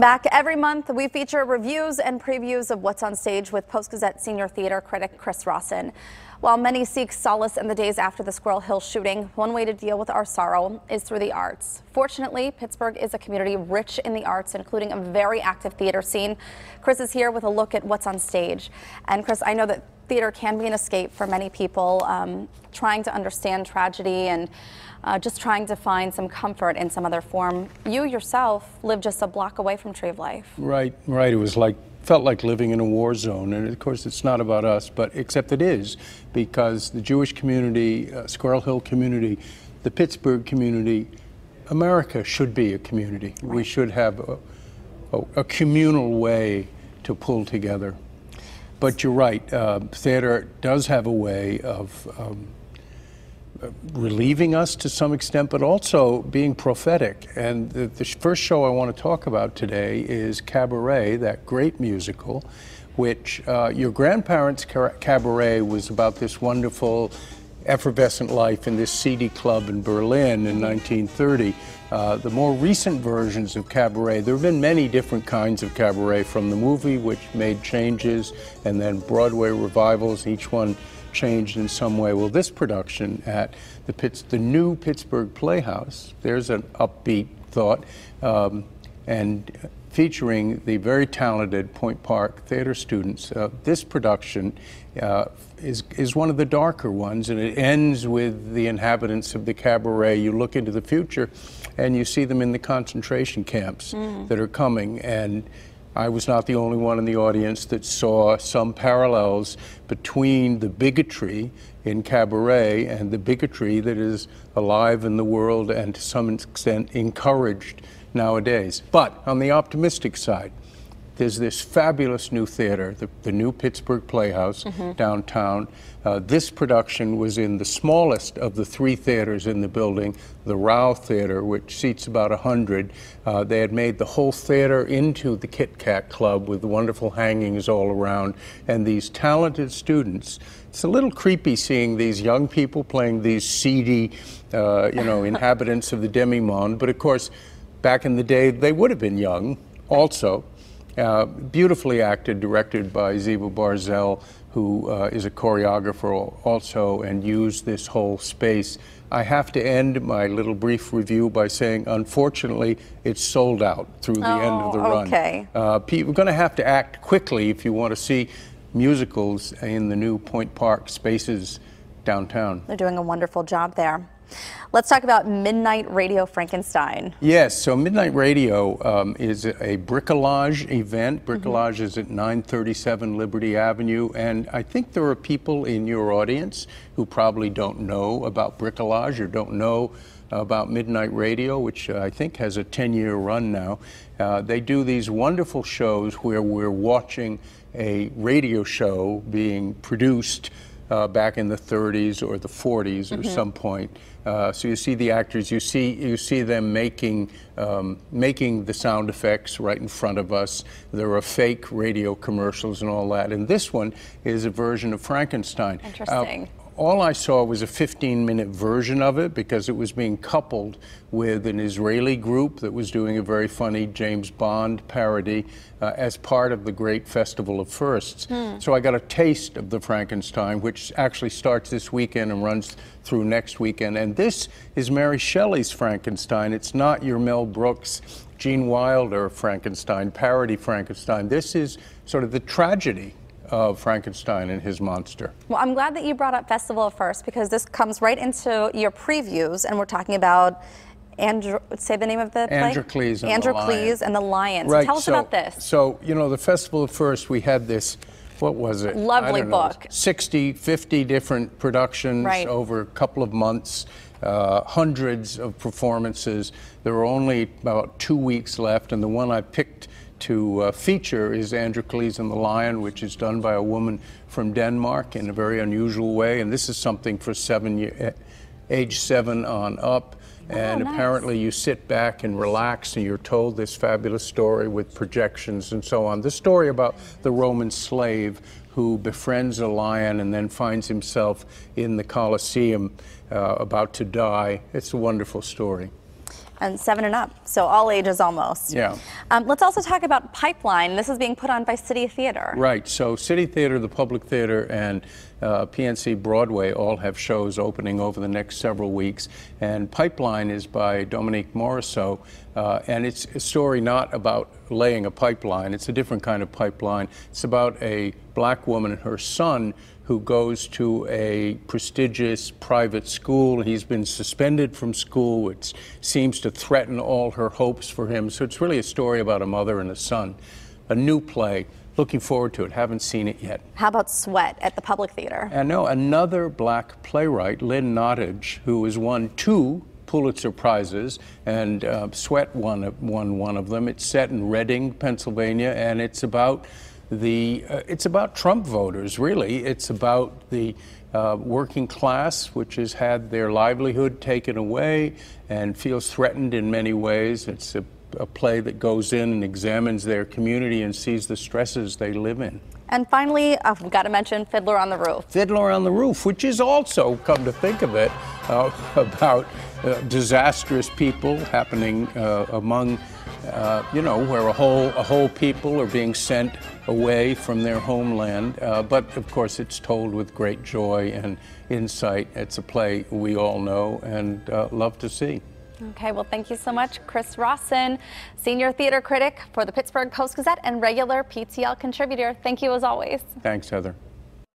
Back every month, we feature reviews and previews of what's on stage with Post-Gazette senior theater critic Chris Rawson. While many seek solace in the days after the Squirrel Hill shooting, one way to deal with our sorrow is through the arts. Fortunately, Pittsburgh is a community rich in the arts, including a very active theater scene. Chris is here with a look at what's on stage. And Chris, I know that theater can be an escape for many people, trying to understand tragedy and just trying to find some comfort in some other form. You yourself live just a block away from Tree of Life. Right. It was felt like living in a war zone, and of course it's not about us, but except it is, because the Jewish community, Squirrel Hill community, the Pittsburgh community, America should be a community. Right. We should have a communal way to pull together. But you're right, theater does have a way of relieving us to some extent, but also being prophetic. And the first show I want to talk about today is Cabaret, that great musical, which your grandparents' Cabaret was about this wonderful, effervescent life in this seedy club in Berlin in 1930. The more recent versions of Cabaret, there have been many different kinds of Cabaret, from the movie, which made changes, and then Broadway revivals, each one changed in some way. Well, this production at the new Pittsburgh Playhouse, there's an upbeat thought, and featuring the very talented Point Park theater students. This production is one of the darker ones, and it ends with the inhabitants of the Cabaret. You look into the future and you see them in the concentration camps that are coming, and I was not the only one in the audience that saw some parallels between the bigotry in Cabaret and the bigotry that is alive in the world and to some extent encouraged nowadays. But on the optimistic side, there's this fabulous new theater, the new Pittsburgh Playhouse downtown. This production was in the smallest of the three theaters in the building, the Rao Theater, which seats about 100. They had made the whole theater into the Kit Kat Club with wonderful hangings all around, and these talented students. It's a little creepy seeing these young people playing these seedy, inhabitants of the demi-monde, but of course, back in the day, they would have been young also. Beautifully acted, directed by Ziva Barzell, who is a choreographer also, and used this whole space. I have to end my little brief review by saying, unfortunately, it's sold out through the end of the run. Okay. We're going to have to act quickly if you want to see musicals in the new Point Park spaces downtown. They're doing a wonderful job there. Let's talk about Midnight Radio Frankenstein. Yes, so Midnight Radio is a bricolage event. Bricolage is at 937 Liberty Avenue, and I think there are people in your audience who probably don't know about bricolage or don't know about Midnight Radio, which I think has a 10-year run now. They do these wonderful shows where we're watching a radio show being produced back in the 30s or the 40s or some point. So you see the actors, you see them making the sound effects right in front of us. There are fake radio commercials and all that. And this one is a version of Frankenstein. Interesting. All I saw was a 15-minute version of it because it was being coupled with an Israeli group that was doing a very funny James Bond parody as part of the great Festival of Firsts. So I got a taste of the Frankenstein, which actually starts this weekend and runs through next weekend. And this is Mary Shelley's Frankenstein. It's not your Mel Brooks, Gene Wilder Frankenstein, parody Frankenstein. This is sort of the tragedy of Frankenstein and his monster. Well, I'm glad that you brought up Festival of First, because this comes right into your previews, and we're talking about say the name of the play? Androcles and the Lion. Right. So tell us about this. So, you know, the Festival of First, we had this, what was it? Lovely book. 50 different productions over a couple of months, hundreds of performances. There were only about 2 weeks left, and the one I picked to feature is Androcles and the Lion, which is done by a woman from Denmark in a very unusual way. And this is something for age 7 on up. And apparently you sit back and relax and you're told this fabulous story with projections and so on. The story about the Roman slave who befriends a lion and then finds himself in the Colosseum about to die. It's a wonderful story. And 7 and up, so all ages almost. Yeah. Let's also talk about Pipeline. This is being put on by City Theater. Right. So City Theater, the Public Theater, and PNC Broadway all have shows opening over the next several weeks. And Pipeline is by Dominique Morisseau, and it's a story not about laying a pipeline. It's a different kind of pipeline. It's about a black woman and her son who goes to a prestigious private school. He's been suspended from school, which seems to threaten all her hopes for him. So it's really a story about a mother and a son. A new play. Looking forward to it. Haven't seen it yet. How about Sweat at the Public Theater? And no, another black playwright, Lynn Nottage, who has won 2 Pulitzer Prizes, and Sweat won one of them. It's set in Reading, Pennsylvania, and it's about Trump voters, really. It's about the working class, which has had their livelihood taken away and feels threatened in many ways. It's a play that goes in and examines their community and sees the stresses they live in. And finally, we've got to mention Fiddler on the Roof. Fiddler on the Roof, which is also, come to think of it, about disastrous people happening among where a whole people are being sent away from their homeland. But of course, it's told with great joy and insight. It's a play we all know and love to see. Okay, well, thank you so much, Chris Rawson, senior theater critic for the Pittsburgh Post-Gazette and regular PTL contributor. Thank you as always. Thanks, Heather.